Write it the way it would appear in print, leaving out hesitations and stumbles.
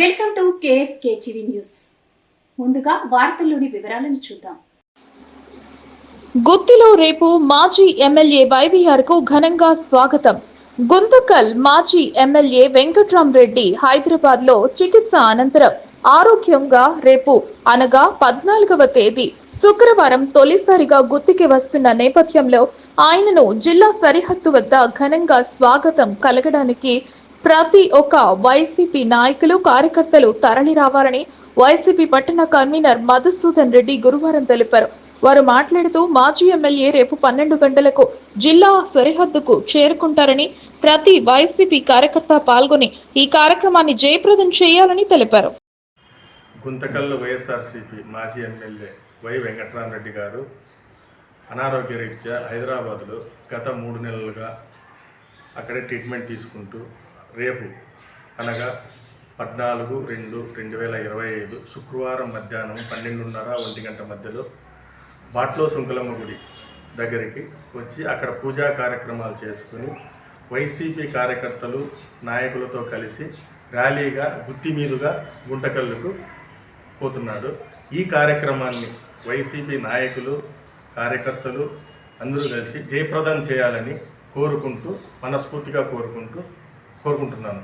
Welcome to KSK TV news. ముందుగా వార్తల్లోని వివరాలను చూద్దాం. గుత్తిలో రేపు మాజీ ఎమ్మెల్యే వైవీఆర్ కు ఘనంగా స్వాగతం. గుంతకల్ మాజీ ఎమ్మెల్యే వెంకట్రామరెడ్డి హైదరాబాద్ లో చికిత్స అనంతరం ఆరోగ్యంగా రేపు అనగా 14వ తేదీ శుక్రవారం తొలిసారిగా గుత్తికి వస్తున్న నేపథ్యంలో ఆయనను జిల్లా సరిహద్దు వద్ద ఘనంగా స్వాగతం కలగడానికి ప్రతి ఒక్క వైసీపీ నాయకులు కార్యకర్తలు తరలి రావాలని వైసీపీ పట్టణ కన్వీనర్ మధుసూదన్ రెడ్డి గురువారం తెలిపారు. వారు మాట్లాడుతూ మాజీ ఎమ్మెల్యే రేపు 12 గంటలకు జిల్లా సరిహద్దుకు చేరుకుంటారని, ప్రతి వైసీపీ కార్యకర్త పాల్గొని ఈ కార్యక్రమాన్ని జయప్రదం చేయాలని తెలిపారు. గుంతకల్ వైఎస్ఆర్సీపీ మాజీ ఎమ్మెల్యే వై వెంకట్రామరెడ్డి గారు అనారోగ్య రీత్యా హైదరాబాద్లో గత 3 నెలలుగా అక్కడే ట్రీట్మెంట్ తీసుకుంటూ రేపు అనగా 14/2/2025 శుక్రవారం మధ్యాహ్నం 12:30-1 గంట మధ్యలో బాట్లో సుంకులమ్మ గుడి దగ్గరికి వచ్చి అక్కడ పూజా కార్యక్రమాలు చేసుకుని వైసీపీ కార్యకర్తలు నాయకులతో కలిసి ర్యాలీగా గుత్తి మీదుగా గుంటకల్లుకు పోతున్నాడు. ఈ కార్యక్రమాన్ని వైసీపీ నాయకులు కార్యకర్తలు అందరూ కలిసి జయప్రదం చేయాలని కోరుకుంటూ మనస్ఫూర్తిగా కోరుకుంటున్నాను.